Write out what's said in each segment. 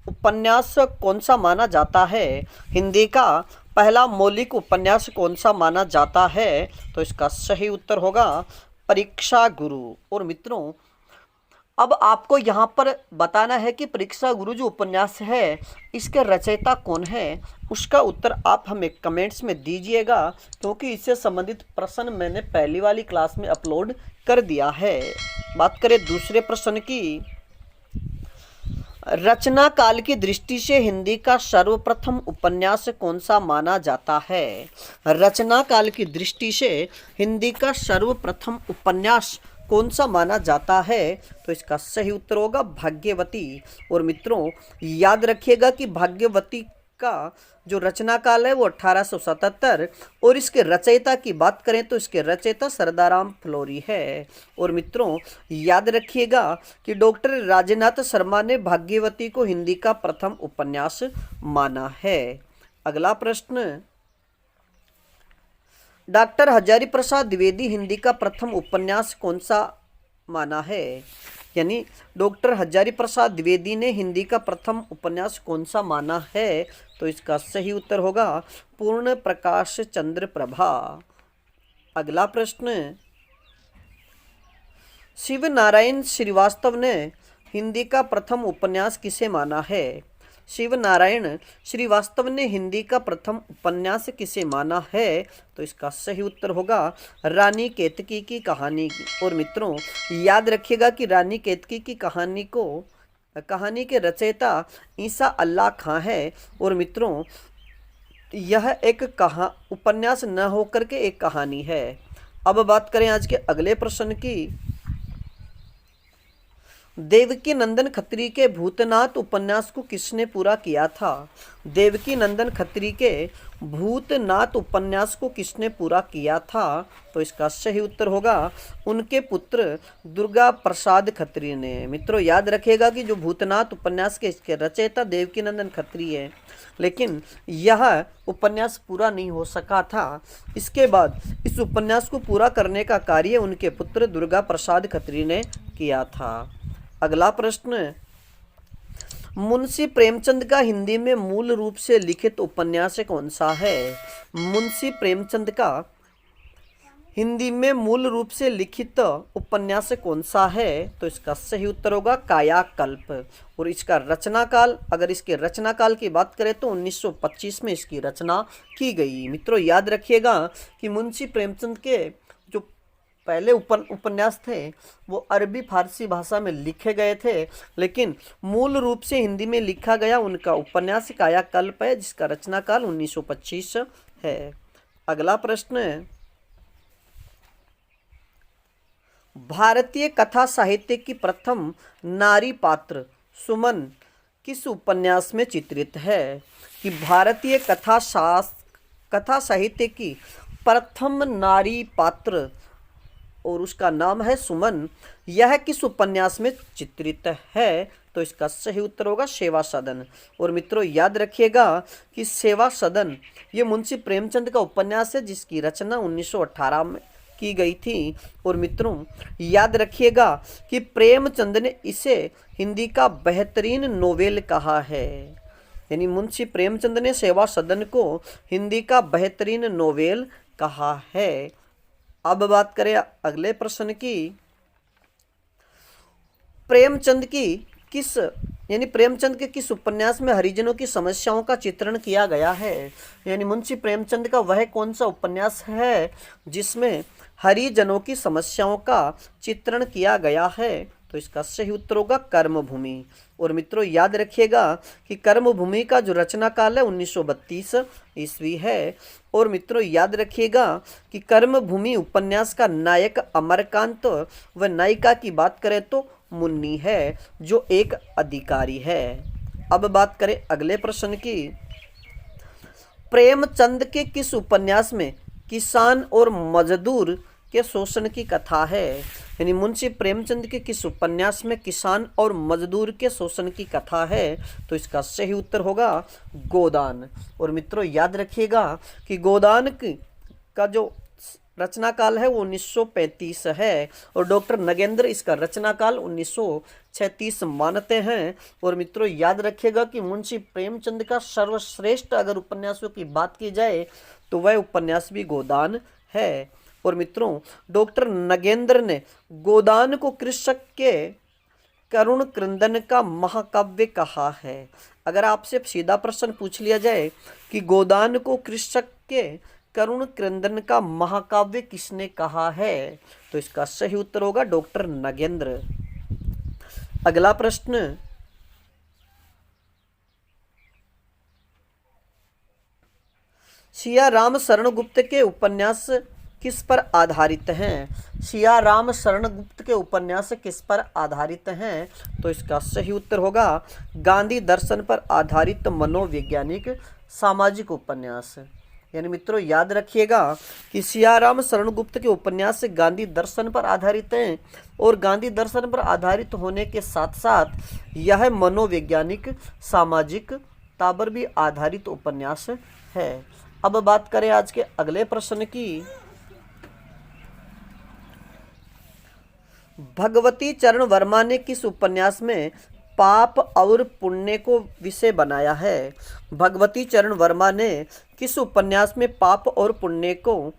उपन्यास कौन सा माना जाता है? हिंदी का पहला मौलिक उपन्यास कौन सा माना जाता है? तो इसका सही उत्तर होगा परीक्षा गुरु। और मित्रों, अब आपको यहाँ पर बताना है कि परीक्षा गुरु जो उपन्यास है इसके रचयिता कौन है। उसका उत्तर आप हमें कमेंट्स में दीजिएगा, क्योंकि इससे संबंधित प्रश्न मैंने पहली वाली क्लास में अपलोड कर दिया है। बात करें दूसरे प्रश्न की। रचना काल की दृष्टि से हिंदी का सर्वप्रथम उपन्यास कौन सा माना जाता है? रचना काल की दृष्टि से हिंदी का सर्वप्रथम उपन्यास कौन सा माना जाता है? तो इसका सही उत्तर होगा भाग्यवती। और मित्रों, याद रखिएगा कि भाग्यवती का जो रचना काल है वो 1877, और इसके रचयिता की बात करें तो इसके रचयिता सरदाराम फ्लोरी है। और मित्रों, याद रखिएगा कि डॉक्टर राजेनाथ शर्मा ने भाग्यवती को हिंदी का प्रथम उपन्यास माना है। अगला प्रश्न, डॉक्टर हजारी प्रसाद द्विवेदी हिंदी का प्रथम उपन्यास कौन सा माना है? यानी डॉक्टर हजारी प्रसाद द्विवेदी ने हिंदी का प्रथम उपन्यास कौन सा माना है? तो इसका सही उत्तर होगा पूर्ण प्रकाश चंद्र प्रभा। अगला प्रश्न, शिव नारायण श्रीवास्तव ने हिंदी का प्रथम उपन्यास किसे माना है? शिव नारायण श्रीवास्तव ने हिंदी का प्रथम उपन्यास किसे माना है? तो इसका सही उत्तर होगा रानी केतकी की कहानी। और मित्रों, याद रखिएगा कि रानी केतकी की कहानी के रचयिता ईसा अल्लाह खां है। और मित्रों, यह एक उपन्यास न होकर के एक कहानी है। अब बात करें आज के अगले प्रश्न की। देवकी नंदन खत्री के भूतनाथ उपन्यास को किसने पूरा किया था? देवकी नंदन खत्री के भूतनाथ उपन्यास को किसने पूरा किया था? तो इसका सही उत्तर होगा उनके पुत्र दुर्गा प्रसाद खत्री ने। मित्रों, याद रखिएगा कि जो भूतनाथ उपन्यास के इसके रचयिता देवकी नंदन खत्री है, लेकिन यह उपन्यास पूरा नहीं हो सका था। इसके बाद इस उपन्यास को पूरा करने का कार्य उनके पुत्र दुर्गा प्रसाद खत्री ने किया था। अगला प्रश्न, मुंशी प्रेमचंद का हिंदी में मूल रूप से लिखित उपन्यास कौन सा है? मुंशी प्रेमचंद का हिंदी में मूल रूप से लिखित उपन्यास कौन सा है? तो इसका सही उत्तर होगा कायाकल्प। और इसका रचना काल, अगर इसके रचना काल की बात करें तो 1925 में इसकी रचना की गई। मित्रों, याद रखिएगा कि मुंशी प्रेमचंद के जो पहले उपन्यास थे वो अरबी फारसी भाषा में लिखे गए थे, लेकिन मूल रूप से हिंदी में लिखा गया उनका उपन्यास कायाकल्प है, जिसका रचना काल 1925 है। अगला प्रश्न, भारतीय कथा साहित्य की प्रथम नारी पात्र सुमन किस उपन्यास में चित्रित है? कि भारतीय कथा साहित्य की प्रथम नारी पात्र और उसका नाम है सुमन, यह किस उपन्यास में चित्रित है? तो इसका सही उत्तर होगा सेवा सदन। और मित्रों, याद रखिएगा कि सेवा सदन ये मुंशी प्रेमचंद का उपन्यास है, जिसकी रचना 1918 में की गई थी। और मित्रों, याद रखिएगा कि प्रेमचंद ने इसे हिंदी का बेहतरीन नोवेल कहा है। यानी मुंशी प्रेमचंद ने सेवा सदन को हिंदी का बेहतरीन नोवेल कहा है। अब बात करें अगले प्रश्न की। प्रेमचंद के किस उपन्यास में हरिजनों की समस्याओं का चित्रण किया गया है? यानी मुंशी प्रेमचंद का वह कौन सा उपन्यास है जिसमें हरिजनों की समस्याओं का चित्रण किया गया है? तो इसका सही उत्तर होगा कर्मभूमि। और मित्रों, याद रखिएगा कि कर्मभूमि का जो रचना काल है 1932 ईस्वी है। और मित्रों, याद रखिएगा कि कर्मभूमि उपन्यास का नायक अमरकांत व नायिका की बात करें तो मुन्नी है, जो एक अधिकारी है। अब बात करें अगले प्रश्न की। प्रेमचंद के किस उपन्यास में किसान और मजदूर के शोषण की कथा है? यानी मुंशी प्रेमचंद के किस उपन्यास में किसान और मजदूर के शोषण की कथा है? तो इसका सही उत्तर होगा गोदान। और मित्रों, याद रखिएगा कि गोदान का जो रचना काल है वो 1935 है, और डॉक्टर नगेंद्र इसका रचना काल 36 मानते हैं। और मित्रों याद रखिएगा कि मुंशी प्रेमचंद का सर्वश्रेष्ठ अगर उपन्यासों की बात की जाए तो वह उपन्यास भी गोदान है। और मित्रों डॉक्टर नगेंद्र ने गोदान को कृषक के करुण क्रंदन का महाकाव्य कहा है। अगर आपसे सीधा प्रश्न पूछ लिया जाए कि गोदान को कृषक के करुण क्रंदन का महाकाव्य किसने कहा है, तो इसका सही उत्तर होगा डॉक्टर नगेंद्र। अगला प्रश्न, सिया राम शरण गुप्त के उपन्यास किस पर आधारित हैं? सिया राम शरण गुप्त के उपन्यास किस पर आधारित हैं? तो इसका सही उत्तर होगा गांधी दर्शन पर आधारित मनोवैज्ञानिक सामाजिक उपन्यास। यानी मित्रों याद रखिएगा कि सिया राम शरण गुप्त के उपन्यास गांधी दर्शन पर आधारित हैं और गांधी दर्शन पर आधारित होने के साथ साथ यह मनोवैज्ञानिक सामाजिकता पर भी आधारित उपन्यास है। अब बात करें आज के अगले प्रश्न की। भगवती चरण वर्मा ने किस उपन्यास में पाप और पुण्य को विषय बनाया है? भगवती चरण वर्मा ने किस उपन्यास में पाप और पुण्य को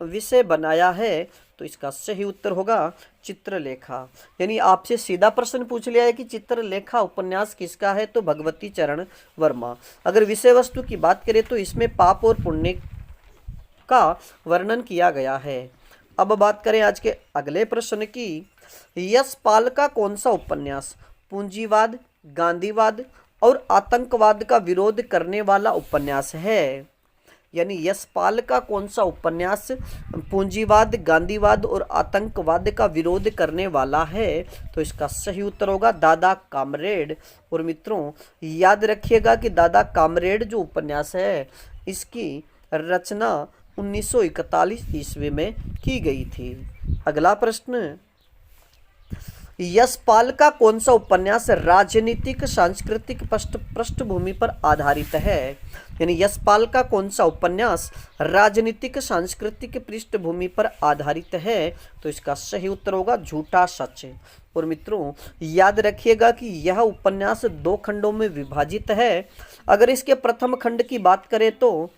विषय बनाया है? तो इसका सही उत्तर होगा चित्रलेखा। यानी आपसे सीधा प्रश्न पूछ लिया है कि चित्रलेखा उपन्यास किसका है, तो भगवती चरण वर्मा। अगर विषय वस्तु की बात करें तो इसमें पाप और पुण्य का वर्णन किया गया है। अब बात करें आज के अगले प्रश्न की। यशपाल का कौन सा उपन्यास पूंजीवाद, गांधीवाद और आतंकवाद का विरोध करने वाला उपन्यास है? यानी यशपाल का कौन सा उपन्यास पूंजीवाद, गांधीवाद और आतंकवाद का विरोध करने वाला है? तो इसका सही उत्तर होगा दादा कामरेड। और मित्रों याद रखिएगा कि दादा कामरेड जो उपन्यास है इसकी रचना 1941 ईस्वी में की गई थी। अगला प्रश्न, यशपाल का कौन सा उपन्यास राजनीतिक सांस्कृतिक पृष्ठभूमि पर आधारित है? यानी यशपाल का कौन सा उपन्यास राजनीतिक सांस्कृतिक पृष्ठभूमि पर आधारित है? तो इसका सही उत्तर होगा झूठा सच। और मित्रों याद रखिएगा कि यह उपन्यास 2 खंडों में विभाजित है। अगर इसके प्रथम खंड की बात करें तो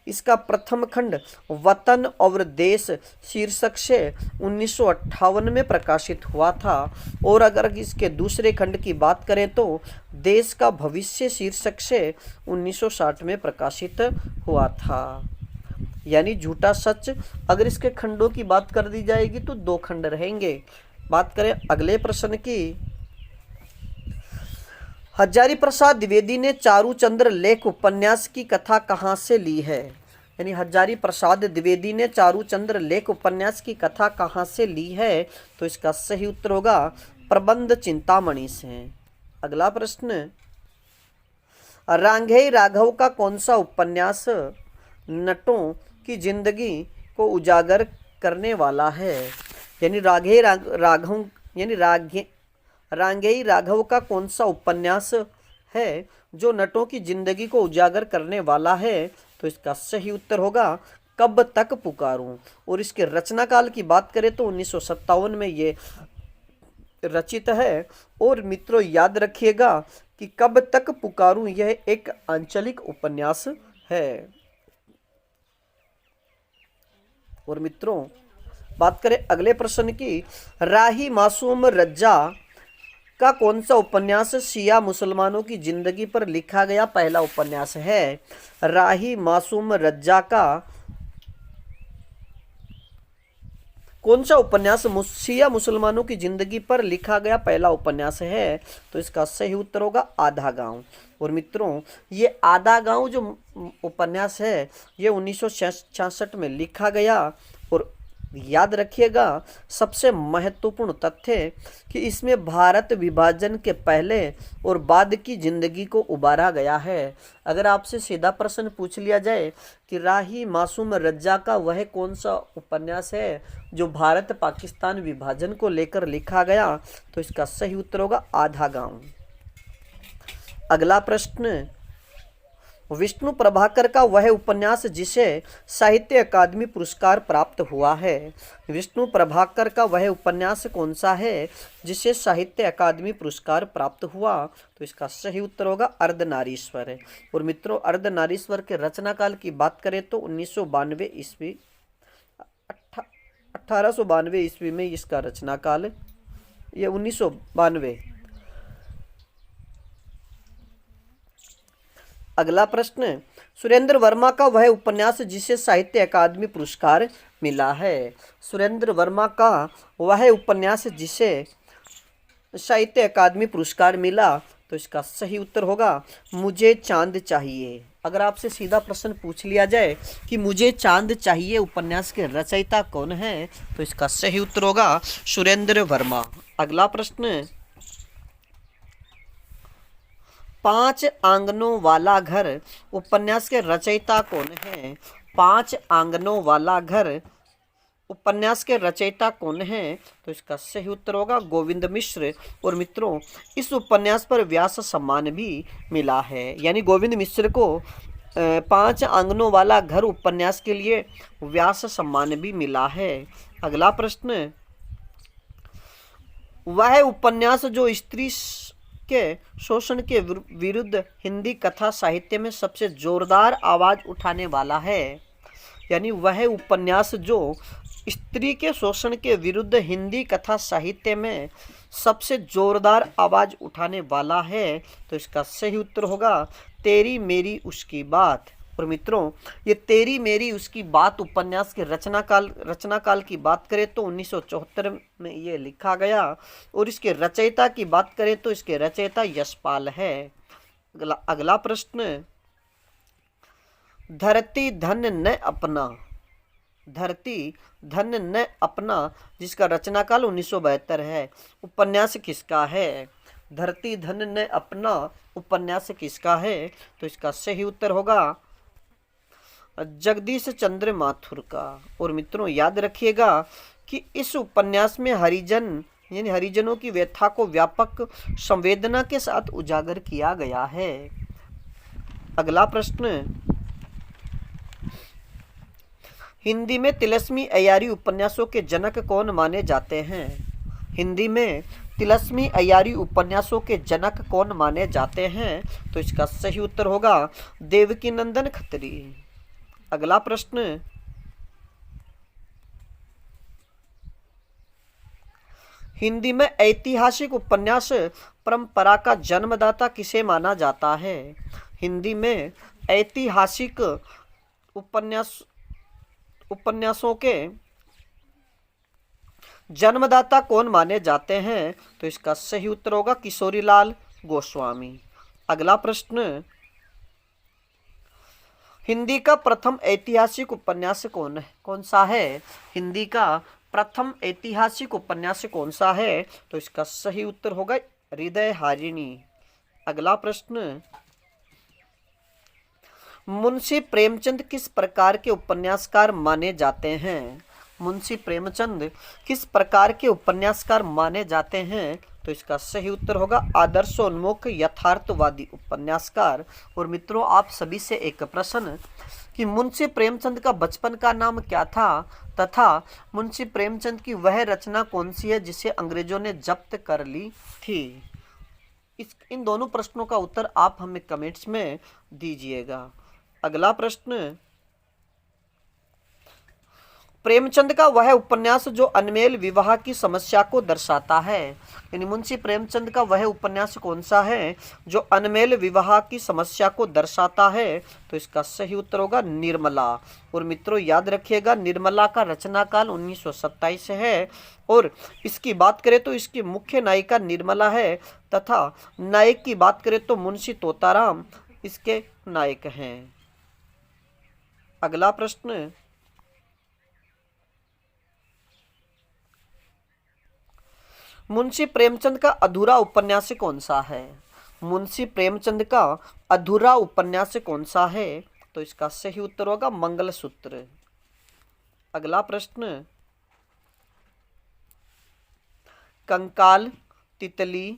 इसका प्रथम खंड वतन और देश शीर्षक से 1958 में प्रकाशित हुआ था और अगर इसके दूसरे खंड की बात करें तो देश का भविष्य शीर्षक से 1960 में प्रकाशित हुआ था। यानी झूठा सच। अगर इसके खंडों की बात कर दी जाएगी तो 2 खंड रहेंगे। बात करें अगले प्रश्न की। हजारी प्रसाद द्विवेदी ने चारूचंद्र लेख उपन्यास की कथा कहाँ से ली है? यानी हजारी प्रसाद द्विवेदी ने चारूचंद्र लेख उपन्यास की कथा कहाँ से ली है? तो इसका सही उत्तर होगा प्रबंध चिंतामणि से। अगला प्रश्न, रांघेय राघव का कौन सा उपन्यास नटों की जिंदगी को उजागर करने वाला है? यानी रांघेय राघव का कौन सा उपन्यास है जो नटों की जिंदगी को उजागर करने वाला है? तो इसका सही उत्तर होगा कब तक पुकारूं। और इसके रचना काल की बात करें तो 1957 में ये रचित है। और मित्रों याद रखिएगा कि कब तक पुकारूं यह एक आंचलिक उपन्यास है। और मित्रों बात करें अगले प्रश्न की। राही मासूम रज्जा का कौन सा उपन्यास शिया मुसलमानों की जिंदगी पर लिखा गया पहला उपन्यास है? राही मासूम रज्जा का कौन सा उपन्यास शिया मुसलमानों की जिंदगी पर लिखा गया पहला उपन्यास है? तो इसका सही उत्तर होगा आधा गांव। और मित्रों ये आधा गांव जो उपन्यास है ये 1966 में लिखा गया। और याद रखिएगा सबसे महत्वपूर्ण तथ्य कि इसमें भारत विभाजन के पहले और बाद की जिंदगी को उबारा गया है। अगर आपसे सीधा प्रश्न पूछ लिया जाए कि राही मासूम रज्जा का वह कौन सा उपन्यास है जो भारत पाकिस्तान विभाजन को लेकर लिखा गया, तो इसका सही उत्तर होगा आधा गांव। अगला प्रश्न, विष्णु प्रभाकर का वह उपन्यास जिसे साहित्य अकादमी पुरस्कार प्राप्त हुआ है। विष्णु प्रभाकर का वह उपन्यास कौन सा है जिसे साहित्य अकादमी पुरस्कार प्राप्त हुआ? तो इसका सही उत्तर होगा अर्धनारीश्वर है। और मित्रों, अर्धनारीश्वर के रचना काल की बात करें तो 1992 ईस्वी 1892 ईस्वी में इसका रचना काल, ये 1992। अगला प्रश्न, सुरेंद्र वर्मा का वह उपन्यास जिसे साहित्य अकादमी पुरस्कार मिला है। सुरेंद्र वर्मा का वह उपन्यास जिसे साहित्य अकादमी पुरस्कार मिला, तो इसका सही उत्तर होगा मुझे चांद चाहिए। अगर आपसे सीधा प्रश्न पूछ लिया जाए कि मुझे चांद चाहिए उपन्यास के रचयिता कौन है, तो इसका सही उत्तर होगा सुरेंद्र वर्मा। अगला प्रश्न, 5 आंगनों वाला घर उपन्यास के रचयिता कौन है? 5 आंगनों वाला घर उपन्यास के रचयिता कौन है? तो इसका सही उत्तर होगा गोविंद मिश्र। और मित्रों, इस उपन्यास पर व्यास सम्मान भी मिला है, यानी गोविंद मिश्र को 5 आंगनों वाला घर उपन्यास के लिए व्यास सम्मान भी मिला है। अगला प्रश्न, वह उपन्यास जो स्त्री के शोषण के विरुद्ध हिंदी कथा साहित्य में सबसे जोरदार आवाज उठाने वाला है, यानी वह उपन्यास जो स्त्री के शोषण के विरुद्ध हिंदी कथा साहित्य में सबसे जोरदार आवाज उठाने वाला है, तो इसका सही उत्तर होगा तेरी मेरी उसकी बात। और मित्रों, ये तेरी मेरी उसकी बात उपन्यास के रचना काल की बात करें तो 1974 में ये लिखा गया। और इसके रचयिता की बात करें तो इसके रचयिता यशपाल है। अगला प्रश्न, धरती धन न अपना, धरती धन न अपना जिसका रचना काल 1972 है, उपन्यास किसका है? धरती धन न अपना उपन्यास किसका है? तो इसका सही उत्तर होगा जगदीश चंद्र माथुर का। और मित्रों, याद रखिएगा कि इस उपन्यास में हरिजन यानी हरिजनों की व्यथा को व्यापक संवेदना के साथ उजागर किया गया है। अगला प्रश्न, हिंदी में तिलस्मी अय्यारी उपन्यासों के जनक कौन माने जाते हैं? हिंदी में तिलस्मी अय्यारी उपन्यासों के जनक कौन माने जाते हैं? तो इसका सही उत्तर होगा देवकीनंदन खत्री। अगला प्रश्न, हिंदी में ऐतिहासिक उपन्यास परंपरा का जन्मदाता किसे माना जाता है? हिंदी में ऐतिहासिक उपन्यासों के जन्मदाता कौन माने जाते हैं? तो इसका सही उत्तर होगा किशोरीलाल गोस्वामी। अगला प्रश्न, हिंदी का प्रथम ऐतिहासिक उपन्यास कौन सा है? हिंदी का प्रथम ऐतिहासिक उपन्यास कौन सा है? तो इसका सही उत्तर होगा हृदय हारिणी। अगला प्रश्न, मुंशी प्रेमचंद किस प्रकार के उपन्यासकार माने जाते हैं? मुंशी प्रेमचंद किस प्रकार के उपन्यासकार माने जाते हैं? तो इसका सही उत्तर होगा आदर्शोन्मुख यथार्थवादी उपन्यासकार। और मित्रों, आप सभी से एक प्रश्न कि मुंशी प्रेमचंद का बचपन का नाम क्या था तथा मुंशी प्रेमचंद की वह रचना कौन सी है जिसे अंग्रेजों ने जब्त कर ली थी? इन दोनों प्रश्नों का उत्तर आप हमें कमेंट्स में दीजिएगा। अगला प्रश्न, प्रेमचंद का वह उपन्यास जो अनमेल विवाह की समस्या को दर्शाता है, यानी मुंशी प्रेमचंद का वह उपन्यास कौन सा है जो अनमेल विवाह की समस्या को दर्शाता है? तो इसका सही उत्तर होगा निर्मला। और मित्रों, याद रखिएगा निर्मला का रचना काल 1927 है। और इसकी बात करें तो इसकी मुख्य नायिका निर्मला है तथा नायक की बात करें तो मुंशी तोताराम इसके नायक हैं। अगला प्रश्न, मुंशी प्रेमचंद का अधूरा उपन्यास कौन सा है? मुंशी प्रेमचंद का अधूरा उपन्यास कौन सा है? तो इसका सही उत्तर होगा मंगलसूत्र। अगला प्रश्न, कंकाल, तितली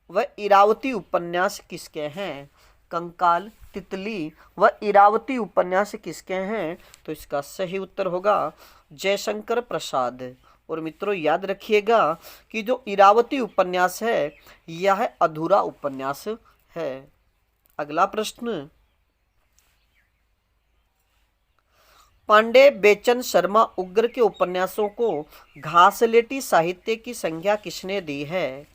व इरावती उपन्यास किसके हैं? कंकाल, तितली व इरावती उपन्यास किसके हैं? तो इसका सही उत्तर होगा जयशंकर प्रसाद। और मित्रों याद रखिएगा कि जो इरावती उपन्यास है यह अधूरा उपन्यास है। अगला प्रश्न, पांडे बेचन शर्मा उग्र के उपन्यासों को घासलेटी साहित्य की संज्ञा किसने दी है?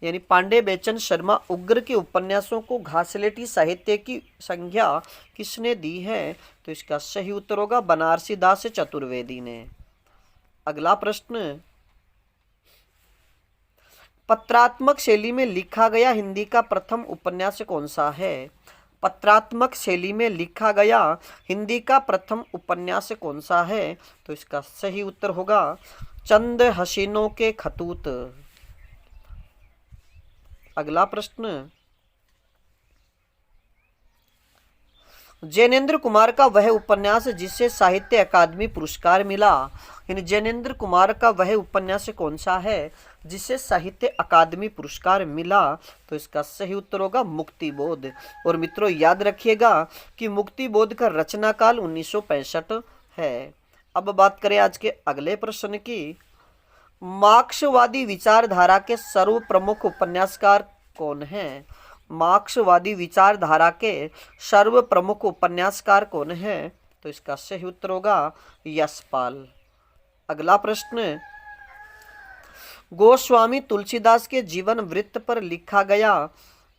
यानी पांडे बेचन शर्मा उग्र के उपन्यासों को घासलेटी साहित्य की संज्ञा किसने दी है? तो इसका सही उत्तर होगा बनारसी दास चतुर्वेदी ने। अगला प्रश्न, पत्रात्मक शैली में लिखा गया हिंदी का प्रथम उपन्यास कौन सा है? पत्रात्मक शैली में लिखा गया हिंदी का प्रथम उपन्यास कौन सा है? तो इसका सही उत्तर होगा चंद हसीनों के खतूत। अगला प्रश्न, जैनेन्द्र कुमार का वह उपन्यास जिसे साहित्य अकादमी पुरस्कार मिला, यानी जैनेन्द्र कुमार का वह उपन्यास कौन सा है जिसे साहित्य अकादमी पुरस्कार मिला? तो इसका सही उत्तर होगा मुक्तिबोध। और मित्रों याद रखिएगा कि मुक्तिबोध का रचना काल 1965 है। अब बात करें आज के अगले प्रश्न की। मार्क्सवादी विचारधारा के सर्व प्रमुख उपन्यासकार कौन हैं? मार्क्सवादी विचारधारा के सर्व प्रमुख उपन्यासकार कौन हैं? तो इसका सही उत्तर होगा यशपाल। अगला प्रश्न, गोस्वामी तुलसीदास के जीवन वृत्त पर लिखा गया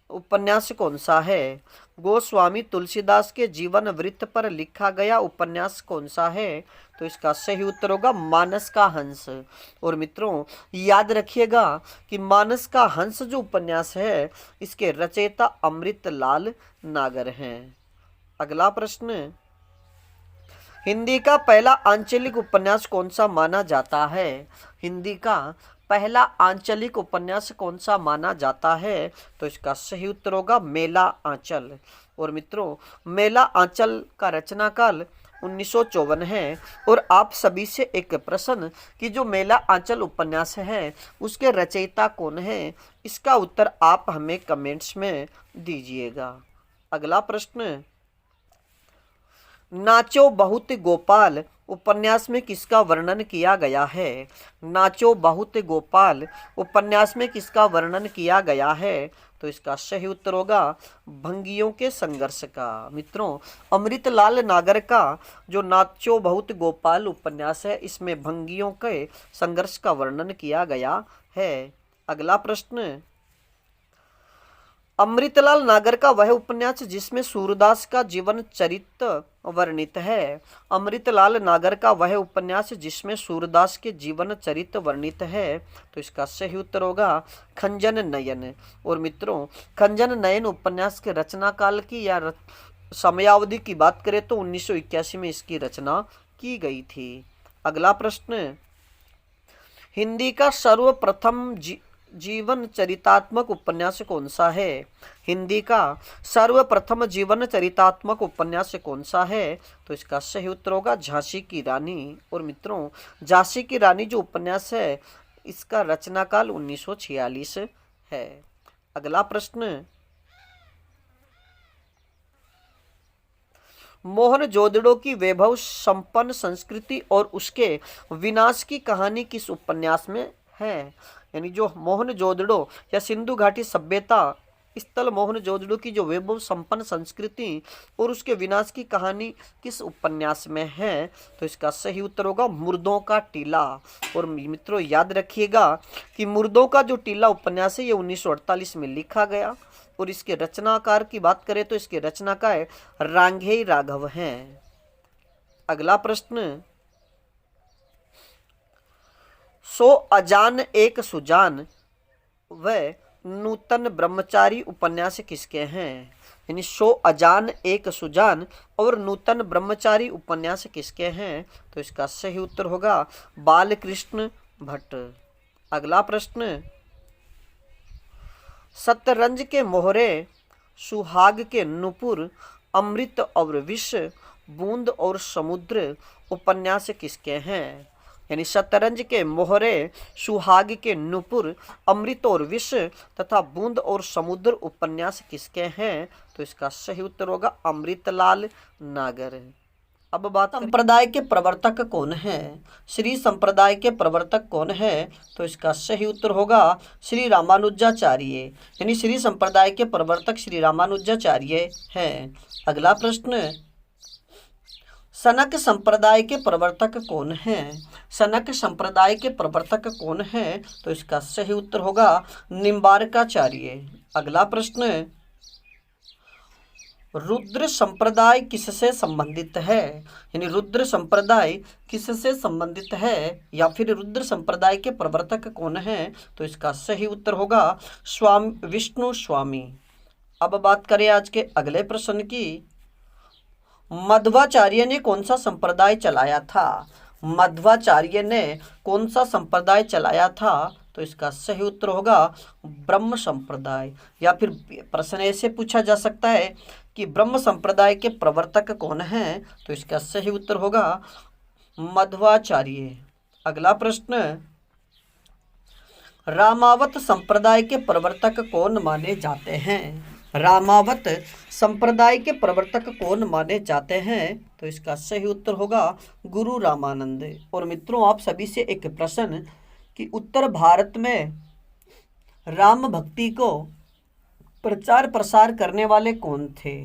उपन्यास कौन सा है? गोस्वामी तुलसीदास के जीवन वृत्त पर लिखा गया उपन्यास कौन सा है? तो इसका सही उत्तर होगा मानस का हंस। और मित्रों याद रखिएगा कि मानस का हंस जो उपन्यास है इसके रचयिता अमृतलाल नागर हैं। अगला प्रश्न, हिंदी का पहला आंचलिक उपन्यास कौन सा माना जाता है? हिंदी का पहला आंचलिक उपन्यास कौन सा माना जाता है? तो इसका सही उत्तर होगा मेला आंचल। और मित्रों मेला आंचल का रचना काल 1954 है। और आप सभी से एक प्रश्न कि जो मेला आंचल उपन्यास है उसके रचयिता कौन है, इसका उत्तर आप हमें कमेंट्स में दीजिएगा। अगला प्रश्न, नाचो बहुत गोपाल उपन्यास में किसका वर्णन किया गया है? नाचो बहुत गोपाल उपन्यास में किसका वर्णन किया गया है? तो इसका सही उत्तर होगा भंगियों के संघर्ष का। मित्रों अमृतलाल नागर का जो नाचो बहुत गोपाल उपन्यास है इसमें भंगियों के संघर्ष का वर्णन किया गया है। अगला प्रश्न, अमृतलाल नागर का वह उपन्यास जिसमें सूरदास का जीवन चरित्र वर्णित है। अमृतलाल नागर का वह उपन्यास जिसमें सूरदास के जीवन चरित्र वर्णित है। तो इसका सही उत्तर होगा खंजन नयन। और मित्रों खंजन नयन उपन्यास के रचना काल की या समयावधि की बात करें तो 1981 में इसकी रचना की गई थी। अगला प्रश्न, हिंदी का सर्वप्रथम जीवन चरितात्मक उपन्यास कौन सा है? हिंदी का सर्वप्रथम जीवन चरितात्मक उपन्यास कौन सा है? तो इसका सही उत्तर होगा झांसी की रानी। और मित्रों झांसी की रानी जो उपन्यास है इसका रचना काल 1946 है। अगला प्रश्न, मोहनजोदड़ो की वैभव संपन्न संस्कृति और उसके विनाश की कहानी किस उपन्यास में है? यानी जो मोहनजोदड़ो या सिंधु घाटी सभ्यता स्थल मोहनजोदड़ो की जो वैभव संपन्न संस्कृति और उसके विनाश की कहानी किस उपन्यास में है? तो इसका सही उत्तर होगा मुर्दों का टीला। और मित्रों याद रखिएगा कि मुर्दों का जो टीला उपन्यास है ये 1948 में लिखा गया। और इसके रचनाकार की बात करें तो इसके रचनाकार रांघेय राघव हैं। अगला प्रश्न, सो अजान एक सुजान व नूतन ब्रह्मचारी उपन्यास किसके हैं? यानी सो अजान एक सुजान और नूतन ब्रह्मचारी उपन्यास किसके हैं? तो इसका सही उत्तर होगा बालकृष्ण भट्ट। अगला प्रश्न, शतरंज के मोहरे, सुहाग के नुपुर, अमृत और विष, बूंद और समुद्र उपन्यास किसके हैं? यानी शतरंज के मोहरे, सुहाग के नुपुर, अमृत और विष तथा बूंद और समुद्र उपन्यास किसके हैं? तो इसका सही उत्तर होगा अमृतलाल नागर। अब बात संप्रदाय के प्रवर्तक कौन है? श्री संप्रदाय के प्रवर्तक कौन है? तो इसका सही उत्तर होगा श्री रामानुजाचार्य। यानी श्री संप्रदाय के प्रवर्तक श्री रामानुजाचार्य हैं। अगला प्रश्न, सनक संप्रदाय के प्रवर्तक कौन हैं? सनक संप्रदाय के प्रवर्तक कौन हैं? तो इसका सही उत्तर होगा निम्बारकाचार्य। अगला प्रश्न, रुद्र संप्रदाय किससे संबंधित है? यानी रुद्र संप्रदाय किससे संबंधित है या फिर रुद्र संप्रदाय के प्रवर्तक कौन हैं? तो इसका सही उत्तर होगा स्वामी विष्णु स्वामी। अब बात करें आज के अगले प्रश्न की, मध्वाचार्य ने कौन सा संप्रदाय चलाया था? मध्वाचार्य ने कौन सा संप्रदाय चलाया था? तो इसका सही उत्तर होगा ब्रह्म संप्रदाय। या फिर प्रश्न ऐसे पूछा जा सकता है कि ब्रह्म संप्रदाय के प्रवर्तक कौन हैं? तो इसका सही उत्तर होगा मध्वाचार्य। अगला प्रश्न, रामावत संप्रदाय के प्रवर्तक कौन माने जाते हैं? रामावत संप्रदाय के प्रवर्तक कौन माने जाते हैं? तो इसका सही उत्तर होगा गुरु रामानंद। और मित्रों, आप सभी से एक प्रश्न कि उत्तर भारत में राम भक्ति को प्रचार प्रसार करने वाले कौन थे?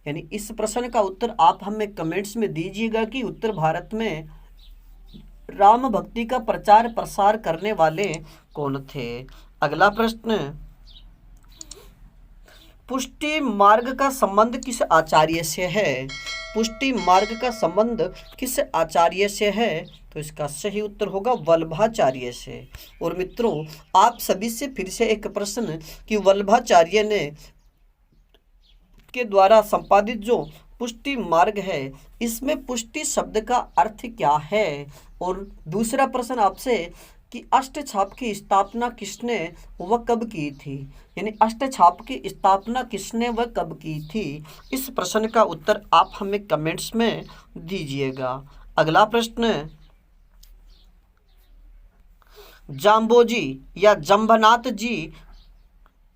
यानी इस प्रश्न का उत्तर आप हमें कमेंट्स में दीजिएगा कि उत्तर भारत में राम भक्ति का प्रचार प्रसार करने वाले कौन थे। अगला प्रश्न, पुष्टि मार्ग का संबंध किस आचार्य से है? पुष्टि मार्ग का संबंध किस आचार्य से है? तो इसका सही उत्तर होगा वल्लभाचार्य से। और मित्रों, आप सभी से फिर से एक प्रश्न कि वल्लभाचार्य ने के द्वारा संपादित जो पुष्टि मार्ग है, इसमें पुष्टि शब्द का अर्थ क्या है? और दूसरा प्रश्न आपसे कि अष्टछाप की स्थापना किसने व कब की थी? यानी अष्टछाप की स्थापना किसने व कब की थी? इस प्रश्न का उत्तर आप हमें कमेंट्स में दीजिएगा। अगला प्रश्न, जाम्बोजी या जम्बनाथ जी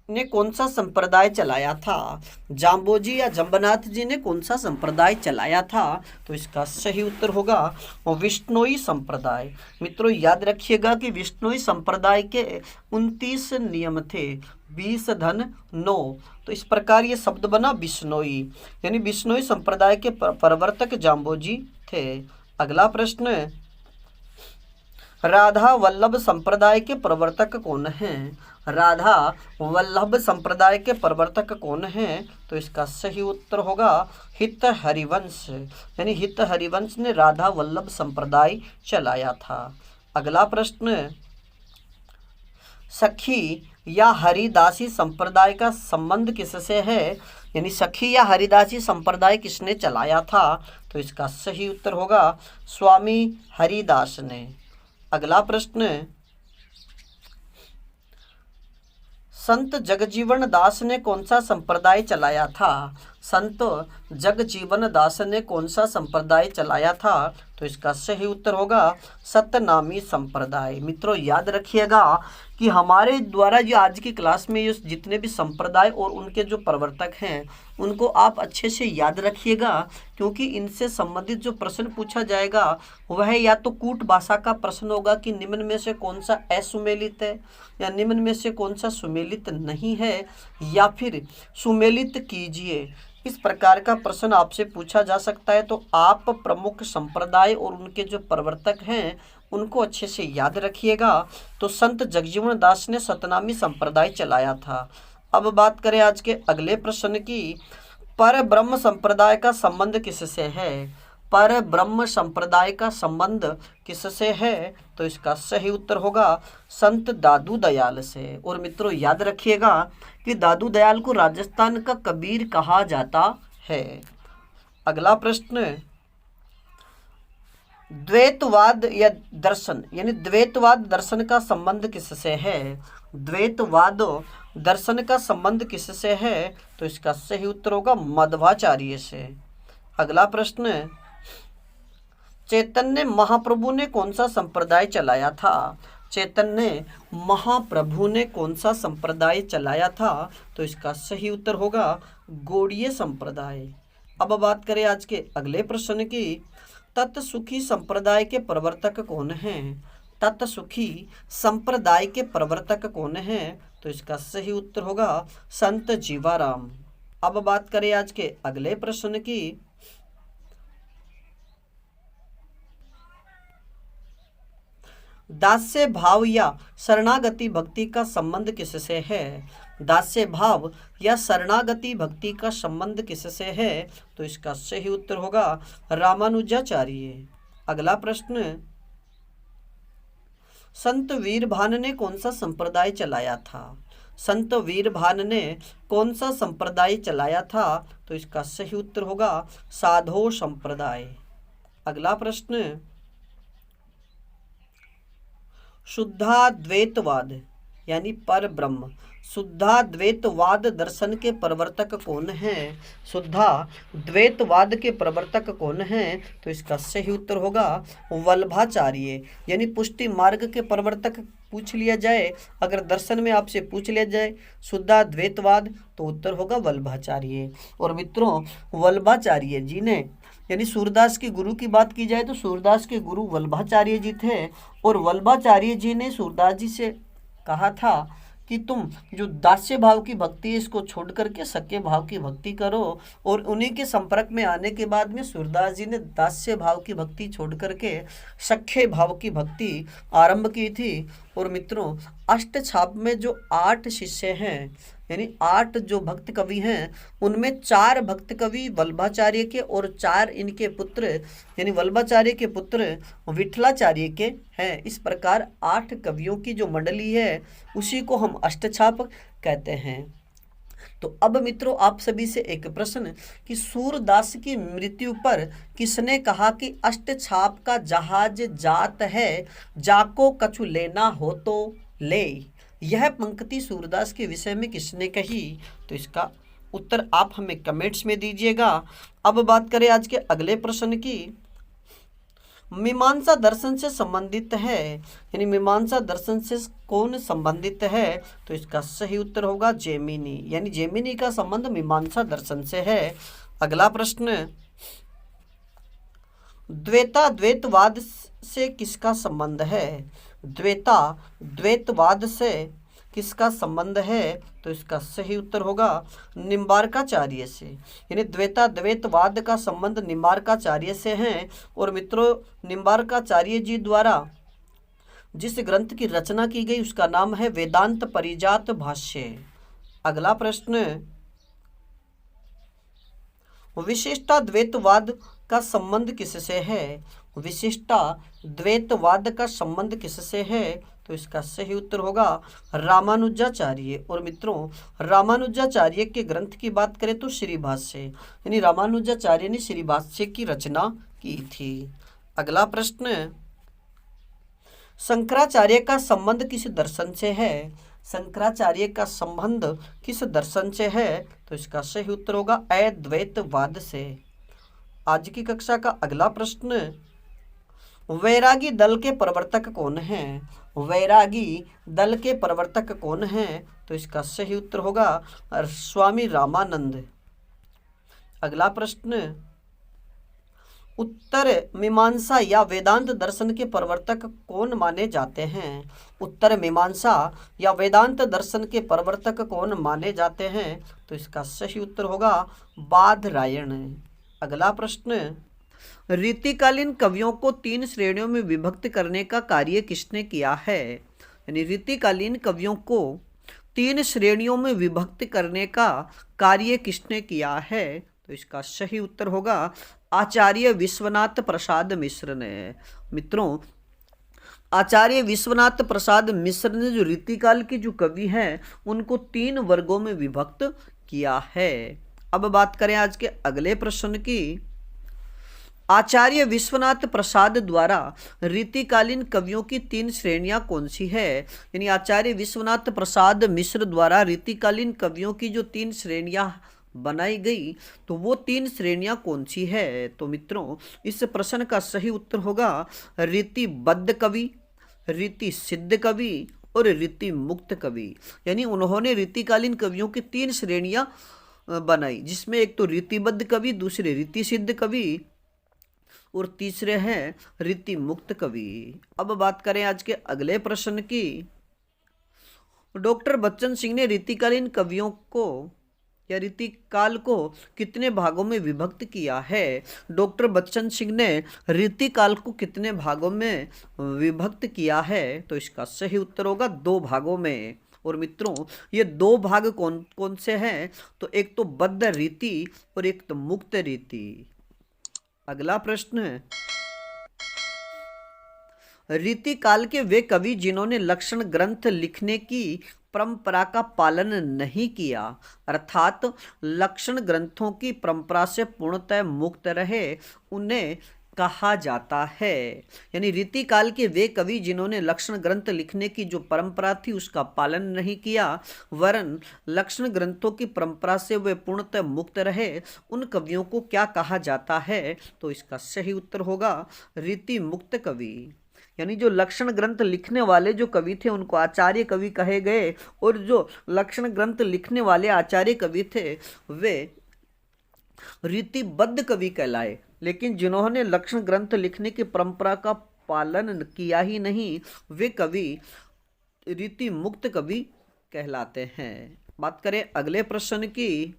ने कौन सा संप्रदाय चलाया था? जाम्बोजी या जम्बनाथ जी ने कौन सा संप्रदाय चलाया था? तो इसका सही उत्तर होगा विष्णोई संप्रदाय। मित्रों, याद रखिएगा कि विष्णोई संप्रदाय के 29 नियम थे, 20 धन 9। तो इस प्रकार ये शब्द बना बिश्नोई। यानी बिश्नोई संप्रदाय के प्रवर्तक जाम्बोजी थे। अगला प्रश्न, राधा वल्लभ संप्रदाय के प्रवर्तक कौन हैं? राधा वल्लभ संप्रदाय के प्रवर्तक कौन हैं? तो इसका सही उत्तर होगा हित हरिवंश। यानी हित हरिवंश ने राधा वल्लभ संप्रदाय चलाया था। अगला प्रश्न, सखी या हरिदासी संप्रदाय का संबंध किससे है? यानी सखी या हरिदासी संप्रदाय किसने चलाया था? तो इसका सही उत्तर होगा स्वामी हरिदास ने। अगला प्रश्न, संत जगजीवन दास ने कौन सा संप्रदाय चलाया था? संत जगजीवन दास ने कौन सा संप्रदाय चलाया था? तो इसका सही उत्तर होगा सतनामी संप्रदाय। मित्रों, याद रखिएगा कि हमारे द्वारा जो आज की क्लास में ये जितने भी संप्रदाय और उनके जो प्रवर्तक हैं उनको आप अच्छे से याद रखिएगा, क्योंकि इनसे संबंधित जो प्रश्न पूछा जाएगा वह या तो कूट भाषा का प्रश्न होगा कि निम्न में से कौन सा असुमेलित है या निम्न में से कौन सा सुमेलित नहीं है, या फिर सुमेलित कीजिए। इस प्रकार का प्रश्न आपसे पूछा जा सकता है। तो आप प्रमुख संप्रदाय और उनके जो प्रवर्तक हैं उनको अच्छे से याद रखिएगा। तो संत जगजीवन दास ने सतनामी संप्रदाय चलाया था। अब बात करें आज के अगले प्रश्न की, पर ब्रह्म संप्रदाय का संबंध किससे है? पर ब्रह्म संप्रदाय का संबंध किससे है? तो इसका सही उत्तर होगा संत दादू दयाल से। और मित्रों, याद रखिएगा कि दादू दयाल को राजस्थान का कबीर कहा जाता है। अगला प्रश्न, द्वैतवाद या दर्शन यानी द्वैतवाद दर्शन का संबंध किससे है? द्वैतवाद दर्शन का संबंध किससे है? तो इसका सही उत्तर होगा मध्वाचार्य से। अगला प्रश्न, चैतन्य महाप्रभु ने कौन सा संप्रदाय चलाया था? चैतन्य महाप्रभु ने कौन सा संप्रदाय चलाया था? तो इसका सही उत्तर होगा गौड़ीय संप्रदाय। अब बात करें आज के अगले प्रश्न की। तत्सुखी संप्रदाय के प्रवर्तक कौन हैं? तत्सुखी संप्रदाय के प्रवर्तक कौन हैं? तो इसका सही उत्तर होगा संत जीवाराम। अब बात करें आज के अगले प्रश्न की। दास्य भाव या शरणागति भक्ति का संबंध किससे है? दास्य भाव या शरणागति भक्ति का संबंध किससे है? तो इसका सही उत्तर होगा रामानुजाचार्य। अगला प्रश्न, संत वीरभान ने कौन सा संप्रदाय चलाया था? संत वीरभान ने कौन सा संप्रदाय चलाया था? तो इसका सही उत्तर होगा साधो संप्रदाय। अगला प्रश्न, शुद्धाद्वैतवाद यानी पर ब्रह्म, शुद्धाद्वैतवाद दर्शन के प्रवर्तक कौन हैं? शुद्धाद्वैतवाद के प्रवर्तक कौन हैं? तो इसका सही उत्तर होगा वल्लभाचार्य। यानी पुष्टि मार्ग के प्रवर्तक पूछ लिया जाए, अगर दर्शन में आपसे पूछ लिया जाए शुद्धाद्वैतवाद, तो उत्तर होगा वल्लभाचार्य। और मित्रों, वल्लभाचार्य जी ने यानी सूरदास के गुरु की बात की जाए तो सूरदास के गुरु वल्लभाचार्य जी थे। और वल्लभाचार्य जी ने सूरदास जी से कहा था कि तुम जो दास्य भाव की भक्ति है इसको छोड़ करके सख्य भाव की भक्ति करो। और उन्हीं के संपर्क में आने के बाद में सूरदास जी ने दास्य भाव की भक्ति छोड़ करके सख्य भाव की भक्ति आरंभ की थी। और मित्रों, अष्टछाप में जो 8 शिष्य हैं यानी 8 जो भक्त कवि हैं, उनमें 4 भक्त कवि वल्लभाचार्य के और 4 इनके पुत्र यानी वल्लभाचार्य के पुत्र विठलाचार्य के हैं। इस प्रकार 8 कवियों की जो मंडली है उसी को हम अष्टछाप कहते हैं। तो अब मित्रों, आप सभी से एक प्रश्न कि सूरदास की मृत्यु पर किसने कहा कि अष्टछाप का जहाज जात है, जाको कछु लेना हो तो ले? यह पंक्ति सूरदास के विषय में किसने कही? तो इसका उत्तर आप हमें कमेंट्स में दीजिएगा। अब बात करें आज के अगले प्रश्न की। मीमांसा दर्शन से संबंधित है यानी मीमांसा दर्शन से कौन संबंधित है? तो इसका सही उत्तर होगा जैमिनी। यानी जैमिनी का संबंध मीमांसा दर्शन से है। अगला प्रश्न, द्वैताद्वैतवाद से किसका संबंध है? द्वैताद्वैतवाद से किसका संबंध है? तो इसका सही उत्तर होगा निम्बार्काचार्य से। यानी द्वैताद्वैतवाद का संबंध निम्बार्काचार्य से है। और मित्रों, निम्बार्काचार्य जी द्वारा जिस ग्रंथ की रचना की गई उसका नाम है वेदांत परिजात भाष्य। अगला प्रश्न, विशिष्टाद्वैतवाद का संबंध किससे है? विशिष्टाद्वैतवाद का संबंध किससे है? तो इसका सही उत्तर होगा रामानुजाचार्य। और मित्रों, रामानुजाचार्य के ग्रंथ की बात करें तो श्री भाष्य, यानी रामानुजाचार्य ने श्री भाष्य की रचना की थी। अगला प्रश्न, शंकराचार्य का संबंध किस दर्शन से है? शंकराचार्य का संबंध किस दर्शन से है? तो इसका सही उत्तर होगा अद्वैतवाद से। आज की कक्षा का अगला प्रश्न, वैरागी दल के प्रवर्तक कौन हैं? वैरागी दल के प्रवर्तक कौन हैं? तो इसका सही उत्तर होगा स्वामी रामानंद। अगला प्रश्न, उत्तर मीमांसा या वेदांत दर्शन के प्रवर्तक कौन माने जाते हैं? उत्तर मीमांसा या वेदांत दर्शन के प्रवर्तक कौन माने जाते हैं? तो इसका सही उत्तर होगा बादरायण। अगला प्रश्न, रीतिकालीन कवियों को 3 श्रेणियों में विभक्त करने का कार्य किसने किया है? यानी रीतिकालीन कवियों को 3 श्रेणियों में विभक्त करने का कार्य किसने किया है? तो इसका सही उत्तर होगा आचार्य विश्वनाथ प्रसाद मिश्र ने। मित्रों, आचार्य विश्वनाथ प्रसाद मिश्र ने जो रीतिकाल के जो कवि हैं उनको 3 वर्गों में विभक्त किया है। अब बात करें आज के अगले प्रश्न की। आचार्य विश्वनाथ प्रसाद द्वारा रीतिकालीन कवियों की 3 श्रेणियां कौन सी है? यानी आचार्य विश्वनाथ प्रसाद मिश्र द्वारा रीतिकालीन कवियों की जो 3 श्रेणियां बनाई गई, तो वो 3 श्रेणियां कौन सी है? तो मित्रों इस प्रश्न का सही उत्तर होगा रीतिबद्ध कवि, रीति सिद्ध कवि और रीति मुक्त कवि। यानी उन्होंने रीतिकालीन कवियों की 3 श्रेणियां बनाई, जिसमें एक तो रीतिबद्ध कवि, दूसरे रीति सिद्ध कवि और तीसरे हैं रीति मुक्त कवि। अब बात करें आज के अगले प्रश्न की। डॉक्टर बच्चन सिंह ने रीतिकालीन कवियों को या रीतिकाल को कितने भागों में विभक्त किया है? डॉक्टर बच्चन सिंह ने रीतिकाल को कितने भागों में विभक्त किया है? तो इसका सही उत्तर होगा 2 भागों में। और मित्रों ये 2 भाग कौन कौन से हैं? तो एक तो बद्ध रीति और एक तो मुक्त रीति। अगला प्रश्न है, रीतिकाल के वे कवि जिन्होंने लक्षण ग्रंथ लिखने की परंपरा का पालन नहीं किया, अर्थात लक्षण ग्रंथों की परंपरा से पूर्णतः मुक्त रहे, उन्हें कहा जाता है। यानी रीतिकाल के वे कवि जिन्होंने लक्षण ग्रंथ लिखने की जो परंपरा थी उसका पालन नहीं किया, वरन लक्षण ग्रंथों की परंपरा से वे पूर्णतः मुक्त रहे, उन कवियों को क्या कहा जाता है? तो इसका सही उत्तर होगा रीति मुक्त कवि। यानी जो लक्षण ग्रंथ लिखने वाले जो कवि थे उनको आचार्य कवि कहे गए, और जो लक्षण ग्रंथ लिखने वाले आचार्य कवि थे वे रीतिबद्ध कवि कहलाए। लेकिन जिन्होंने लक्षण ग्रंथ लिखने की परंपरा का पालन किया ही नहीं, वे कवि रीति मुक्त कवि कहलाते हैं। बात करें अगले प्रश्न की।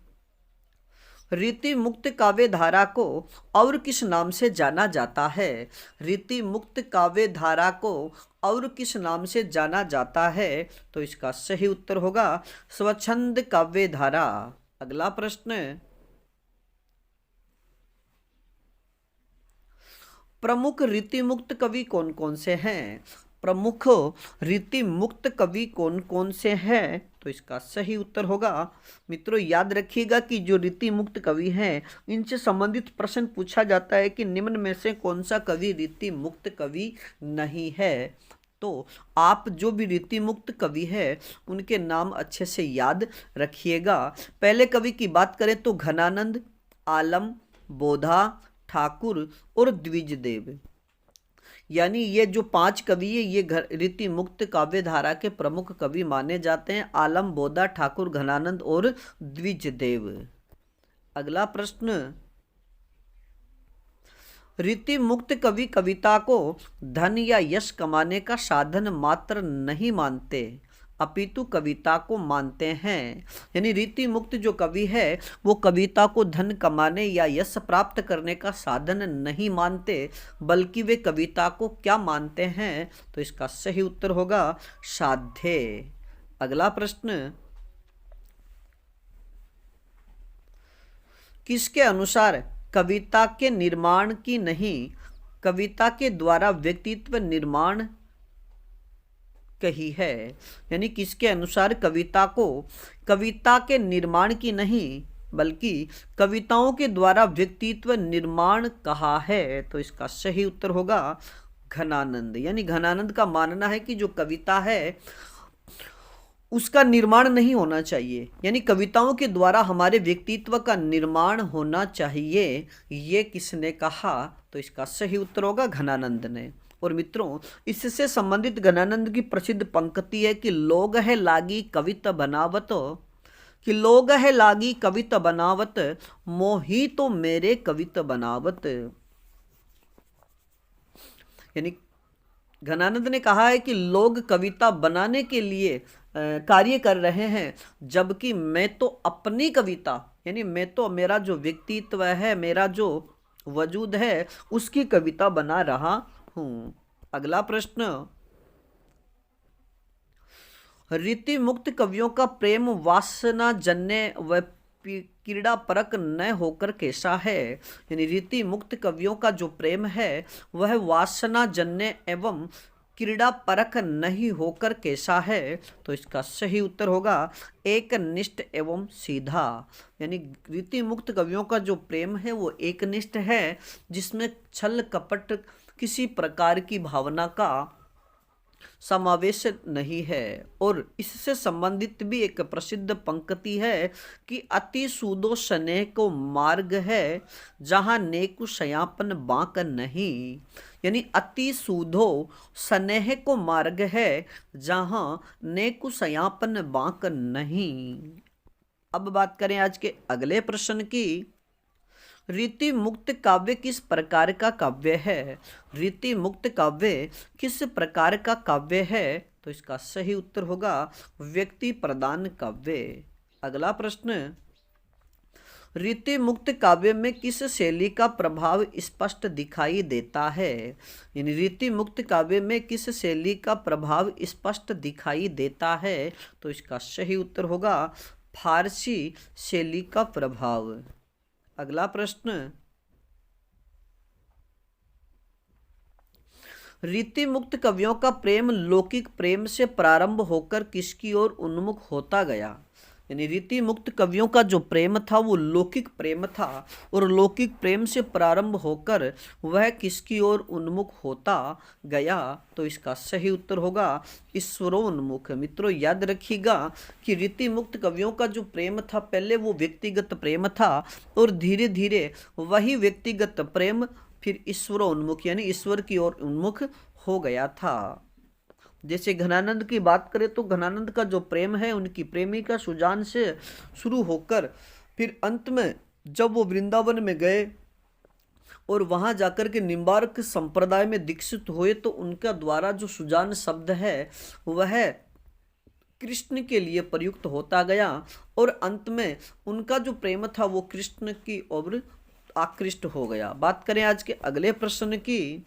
रीति मुक्त काव्य धारा को और किस नाम से जाना जाता है? रीति मुक्त काव्य धारा को और किस नाम से जाना जाता है? तो इसका सही उत्तर होगा स्वच्छंद काव्य धारा। अगला प्रश्न, प्रमुख रीति मुक्त कवि कौन कौन से हैं? प्रमुख रीति मुक्त कवि कौन कौन से हैं? तो इसका सही उत्तर होगा, मित्रों याद रखिएगा कि जो रीति मुक्त कवि हैं इनसे संबंधित प्रश्न पूछा जाता है कि निम्न में से कौन सा कवि रीति मुक्त कवि नहीं है। तो आप जो भी रीति मुक्त कवि है उनके नाम अच्छे से याद रखिएगा। पहले कवि की बात करें तो घनानंद, आलम, बोधा, ठाकुर और द्विजदेव। यानी ये जो 5 कवि है ये रीति मुक्त काव्य धारा के प्रमुख कवि माने जाते हैं, आलम, बोधा, ठाकुर, घनानंद और द्विजदेव। अगला प्रश्न, रीति मुक्त कवि कविता को धन या यश कमाने का साधन मात्र नहीं मानते, अपितु कविता को मानते हैं। यानी रीति मुक्त जो कवि है वो कविता को धन कमाने या यश प्राप्त करने का साधन नहीं मानते, बल्कि वे कविता को क्या मानते हैं? तो इसका सही उत्तर होगा साध्य। अगला प्रश्न, किसके अनुसार कविता के निर्माण की नहीं, कविता के द्वारा व्यक्तित्व निर्माण कही है? यानी किसके अनुसार कविता को कविता के निर्माण की नहीं बल्कि कविताओं के द्वारा व्यक्तित्व निर्माण कहा है? तो इसका सही उत्तर होगा घनानंद। यानी घनानंद का मानना है कि जो कविता है उसका निर्माण नहीं होना चाहिए, यानी कविताओं के द्वारा हमारे व्यक्तित्व का निर्माण होना चाहिए। ये किसने कहा? तो इसका सही उत्तर होगा घनानंद ने। और मित्रों इससे संबंधित घनानंद की प्रसिद्ध पंक्ति है कि लोग है लागी कविता बनावत, कि लोग है लागी कविता बनावत, मोही तो मेरे कविता बनावत। यानी घनानंद ने कहा है कि लोग कविता बनाने के लिए कार्य कर रहे हैं, जबकि मैं तो अपनी कविता, यानी मैं तो मेरा जो व्यक्तित्व है, मेरा जो वजूद है उसकी कविता बना रहा हूं। अगला प्रश्न, रीति मुक्त कवियों का प्रेम वासना जन्य व क्रीड़ा परक न होकर कैसा है? यानी रीति मुक्त कवियों का जो प्रेम है वह वासना जन्य एवं क्रीड़ा परक नहीं होकर कैसा है? तो इसका सही उत्तर होगा एकनिष्ठ एवं सीधा। यानी रीति मुक्त कवियों का जो प्रेम है वो एकनिष्ठ है, जिसमें छल कपट किसी प्रकार की भावना का समावेश नहीं है। और इससे संबंधित भी एक प्रसिद्ध पंक्ति है कि अति सूदो स्नेह को मार्ग है जहाँ नेकु सयापन बांक नहीं। यानी अति सूदो स्नेह को मार्ग है जहाँ नेकु सयापन बांक नहीं। अब बात करें आज के अगले प्रश्न की। रीति मुक्त काव्य किस प्रकार का काव्य है? रीति मुक्त काव्य किस प्रकार का काव्य है? तो इसका सही उत्तर होगा व्यक्ति प्रधान काव्य। अगला प्रश्न, रीति मुक्त काव्य में किस शैली का प्रभाव स्पष्ट दिखाई देता है? यानी रीति मुक्त काव्य में किस शैली का प्रभाव स्पष्ट दिखाई देता है? तो इसका सही उत्तर होगा फारसी शैली का प्रभाव। अगला प्रश्न, रीति मुक्त कवियों का प्रेम लौकिक प्रेम से प्रारंभ होकर किसकी ओर उन्मुख होता गया? यानी रीति मुक्त कवियों का जो प्रेम था वो लौकिक प्रेम था और लौकिक प्रेम से प्रारंभ होकर वह किसकी ओर उन्मुख होता गया? तो इसका सही उत्तर होगा ईश्वरोन्मुख। मित्रों याद रखिएगा कि रीति मुक्त कवियों का जो प्रेम था पहले वो व्यक्तिगत प्रेम था और धीरे धीरे वही व्यक्तिगत प्रेम फिर ईश्वरोन्मुख यानी ईश्वर की ओर उन्मुख हो गया था। जैसे घनानंद की बात करें तो घनानंद का जो प्रेम है उनकी प्रेमिका सुजान से शुरू होकर फिर अंत में जब वो वृंदावन में गए और वहाँ जाकर के निम्बार्क संप्रदाय में दीक्षित हुए तो उनका द्वारा जो सुजान शब्द है वह कृष्ण के लिए प्रयुक्त होता गया और अंत में उनका जो प्रेम था वो कृष्ण की ओर आकृष्ट हो गया। बात करें आज के अगले प्रश्न की।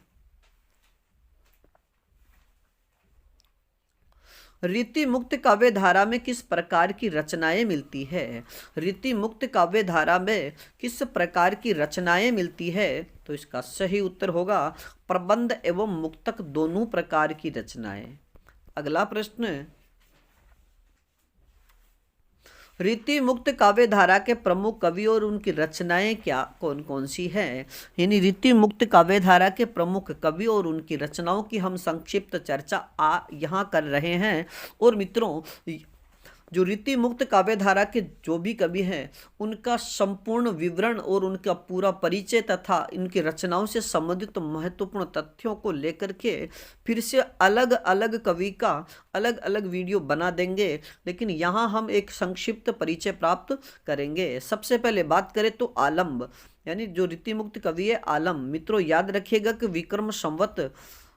रीति मुक्त काव्य धारा में किस प्रकार की रचनाएं मिलती है? रीति मुक्त काव्य धारा में किस प्रकार की रचनाएं मिलती है? तो इसका सही उत्तर होगा प्रबंध एवं मुक्तक दोनों प्रकार की रचनाएं। अगला प्रश्न, रीति मुक्त काव्य धारा के प्रमुख कवि और उनकी रचनाएं क्या कौन कौन सी हैं? यानी रीति मुक्त काव्य धारा के प्रमुख कवि और उनकी रचनाओं की हम संक्षिप्त चर्चा यहाँ कर रहे हैं। और मित्रों जो रीति मुक्त काव्य धारा के जो भी कवि हैं उनका संपूर्ण विवरण और उनका पूरा परिचय तथा इनकी रचनाओं से संबंधित महत्वपूर्ण तथ्यों को लेकर के फिर से अलग अलग कवि का अलग अलग वीडियो बना देंगे, लेकिन यहाँ हम एक संक्षिप्त परिचय प्राप्त करेंगे। सबसे पहले बात करें तो आलम्ब यानी जो रीति मुक्त कवि है आलम। मित्रों याद रखिएगा कि विक्रम संवत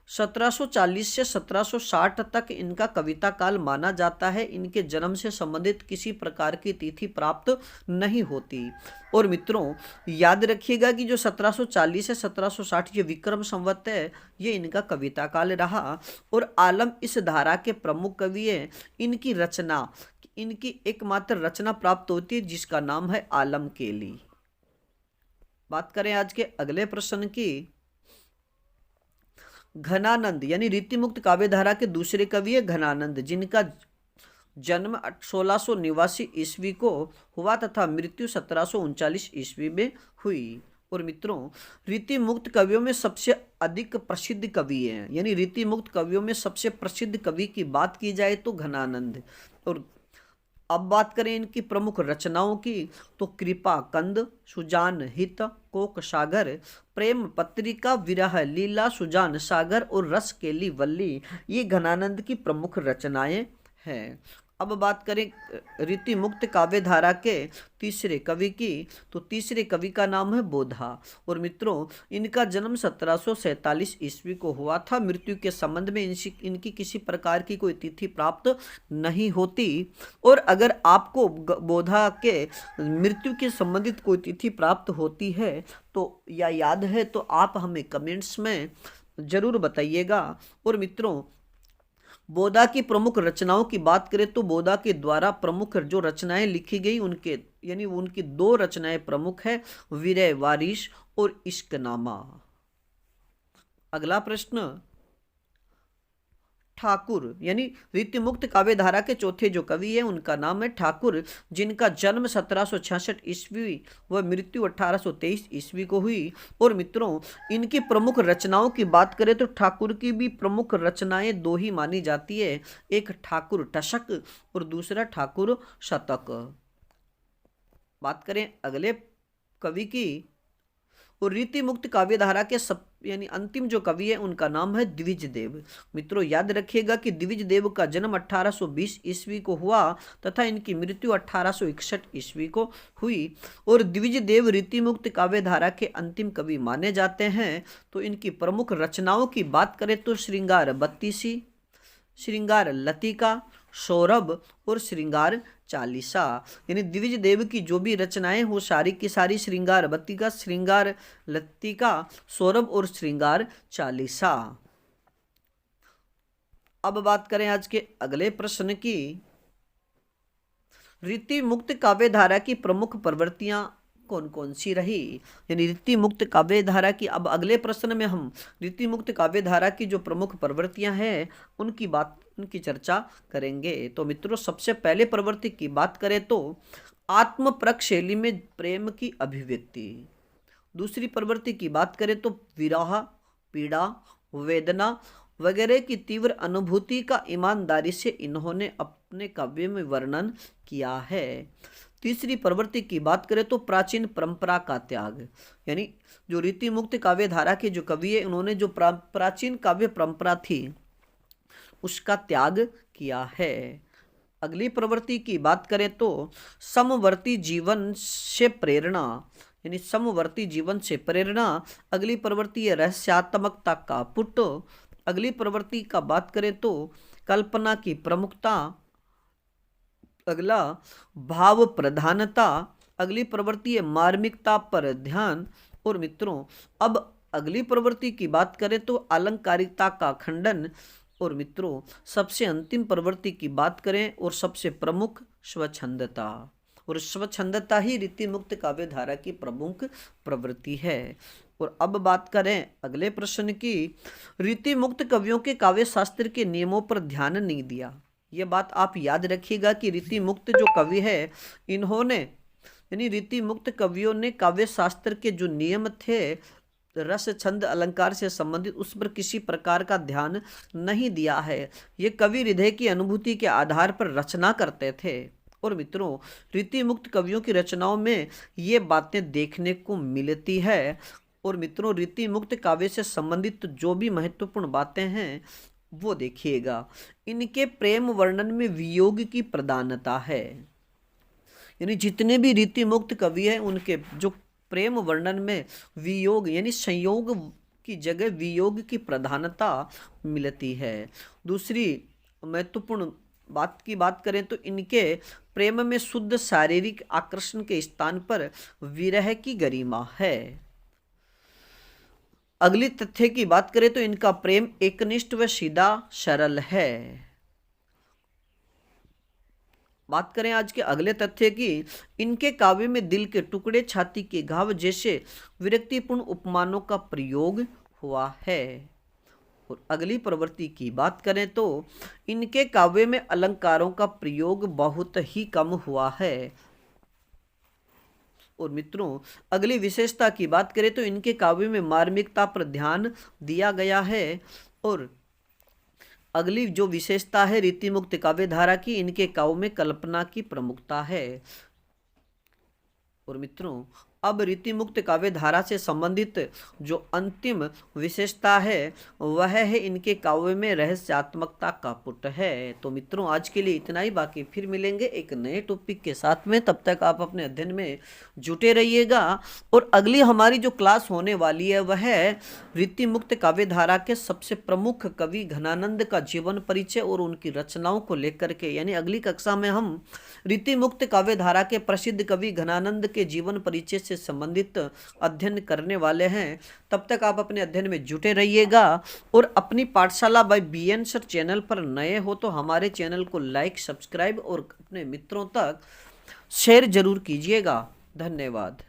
1740 से 1760 तक इनका कविता काल माना जाता है। इनके जन्म से संबंधित किसी प्रकार की तिथि प्राप्त नहीं होती। और मित्रों याद रखिएगा कि जो 1740 से 1760 ये विक्रम संवत है ये इनका कविता काल रहा और आलम इस धारा के प्रमुख कवि हैं। इनकी रचना इनकी एकमात्र रचना प्राप्त होती है जिसका नाम है आलम केली। बात करें आज के अगले प्रश्न की। घनानंद यानी रीति मुक्त काव्य धारा के दूसरे कवि है घनानंद, जिनका जन्म 1689 ईस्वी को हुआ तथा मृत्यु 1739 ईस्वी में हुई। और मित्रों रीति मुक्त कवियों में सबसे अधिक प्रसिद्ध कवि हैं, यानी रीति मुक्त कवियों में सबसे प्रसिद्ध कवि की बात की जाए तो घनानंद। और अब बात करें इनकी प्रमुख रचनाओं की तो कृपा कंद, सुजान हित, कोक सागर, प्रेम पत्रिका, विरह लीला, सुजान सागर और रस केली वल्ली ये घनानंद की प्रमुख रचनाएं हैं। अब बात करें रीति मुक्त काव्य धारा के तीसरे कवि की तो तीसरे कवि का नाम है बोधा। और मित्रों इनका जन्म 1747 ईस्वी को हुआ था। मृत्यु के संबंध में इनकी किसी प्रकार की कोई तिथि प्राप्त नहीं होती। और अगर आपको बोधा के मृत्यु के संबंधित कोई तिथि प्राप्त होती है तो या याद है तो आप हमें कमेंट्स में जरूर बताइएगा। और मित्रों बोधा की प्रमुख रचनाओं की बात करें तो बोधा के द्वारा प्रमुख जो रचनाएं लिखी गई उनके यानी उनकी दो रचनाएं प्रमुख है, विरह वारिश और इश्कनामा। अगला प्रश्न, ठाकुर, यानी रीतिमुक्त काव्य धारा के चौथे जो कवि है उनका नाम है ठाकुर, जिनका जन्म 1766 ईस्वी व मृत्यु 1823 ईस्वी को हुई। और मित्रों, इनकी प्रमुख रचनाओं की बात करें तो ठाकुर की भी प्रमुख रचनाएं दो ही मानी जाती है, एक ठाकुर टशक और दूसरा ठाकुर शतक। बात करें अगले कवि की, और रीति मुक्त काव्य धारा के सब यानी अंतिम जो कवि है उनका नाम है द्विज देव। मित्रों याद रखिएगा कि द्विज देव का जन्म 1820 ईस्वी को हुआ तथा इनकी मृत्यु 1861 ईस्वी को हुई। और द्विज देव रीति मुक्त काव्य धारा के अंतिम कवि माने जाते हैं। तो इनकी प्रमुख रचनाओं की बात करें तो श्रृंगार बत्तीसी, श्रृंगार लतिका, सौरभ और श्रृंगार चालीसा। यानी द्विज देव की जो भी रचनाएं हो सारी की सारी श्रृंगार बत्तिका, श्रृंगार लतिका, सौरभ और श्रृंगार चालीसा। अब बात करें आज के अगले प्रश्न की। रीति मुक्त काव्य धारा की प्रमुख प्रवृत्तियां कौन कौन सी रही, यानी रीति मुक्त काव्य धारा की। अब अगले प्रश्न में हम रीति मुक्त काव्य धारा की जो प्रमुख प्रवृत्तियां हैं उनकी चर्चा करेंगे। तो मित्रों सबसे पहले प्रवृत्ति की बात करें तो आत्मपरक शैली में प्रेम की अभिव्यक्ति। दूसरी प्रवृत्ति की बात करें तो विरह, पीड़ा, वेदना वगैरह की तीव्र अनुभूति का ईमानदारी से इन्होंने अपने काव्य में वर्णन किया है। तीसरी प्रवृत्ति की बात करें तो प्राचीन परंपरा का त्याग, यानी जो रीति मुक्त काव्य धारा के जो कवि है उन्होंने जो प्राचीन काव्य परंपरा थी उसका त्याग किया है। अगली प्रवृत्ति की बात करें तो समवर्ती जीवन से प्रेरणा, यानी समवर्ती जीवन से प्रेरणा। अगली प्रवृत्ति है रहस्यात्मकता का पुट। अगली प्रवृत्ति का बात करें तो कल्पना की प्रमुखता। अगला भाव प्रधानता। अगली प्रवृत्ति है मार्मिकता पर ध्यान। और मित्रों अब अगली प्रवृत्ति की बात करें तो अलंकारिकता का खंडन। और मित्रों सबसे अंतिम प्रवृत्ति की बात करें और सबसे प्रमुख स्वच्छंदता। और स्वच्छंदता ही रीति मुक्त काव्य धारा की प्रमुख प्रवृत्ति है। और अब बात करें अगले प्रश्न की। रीति मुक्त कवियों के काव्य शास्त्र के नियमों पर ध्यान नहीं दिया। ये बात आप याद रखिएगा कि रीति मुक्त जो कवि है इन्होंने यानी रीति मुक्त कवियों ने काव्य शास्त्र के जो नियम थे रस छंद अलंकार से संबंधित उस पर किसी प्रकार का ध्यान नहीं दिया है। ये कवि हृदय की अनुभूति के आधार पर रचना करते थे। और मित्रों रीति मुक्त कवियों की रचनाओं में ये बातें देखने को मिलती है। और मित्रों रीति मुक्त काव्य से संबंधित जो भी महत्वपूर्ण बातें हैं वो देखिएगा। इनके प्रेम वर्णन में वियोग की प्रधानता है, यानी जितने भी रीति मुक्त कवि हैं उनके जो प्रेम वर्णन में वियोग यानी संयोग की जगह वियोग की प्रधानता मिलती है। दूसरी महत्वपूर्ण बात की बात करें तो इनके प्रेम में शुद्ध शारीरिक आकर्षण के स्थान पर विरह की गरिमा है। अगली तथ्य की बात करें तो इनका प्रेम एकनिष्ठ व सीधा सरल है। बात करें आज के अगले तथ्य की। इनके काव्य में दिल के टुकड़े, छाती के घाव जैसे विरक्तिपूर्ण उपमानों का प्रयोग हुआ है। और अगली प्रवृत्ति की बात करें तो इनके काव्य में अलंकारों का प्रयोग बहुत ही कम हुआ है। और मित्रों अगली विशेषता की बात करें तो इनके काव्य में मार्मिकता पर ध्यान दिया गया है। और अगली जो विशेषता है रीति मुक्त काव्य धारा की, इनके काव्य में कल्पना की प्रमुखता है। और मित्रों अब रीति मुक्त काव्य धारा से संबंधित जो अंतिम विशेषता है वह है इनके काव्य में रहस्यात्मकता का पुट है। तो मित्रों आज के लिए इतना ही, बाकी फिर मिलेंगे एक नए टॉपिक के साथ में। तब तक आप अपने अध्ययन में जुटे रहिएगा। और अगली हमारी जो क्लास होने वाली है वह है रीति मुक्त काव्य धारा के सबसे प्रमुख कवि घनानंद का जीवन परिचय और उनकी रचनाओं को लेकर के, यानी अगली कक्षा में हम रीति मुक्त काव्य धारा के प्रसिद्ध कवि घनानंद के जीवन परिचय से संबंधित अध्ययन करने वाले हैं। तब तक आप अपने अध्ययन में जुटे रहिएगा। और अपनी पाठशाला बाय BN सर चैनल पर नए हो तो हमारे चैनल को लाइक, सब्सक्राइब और अपने मित्रों तक शेयर जरूर कीजिएगा। धन्यवाद।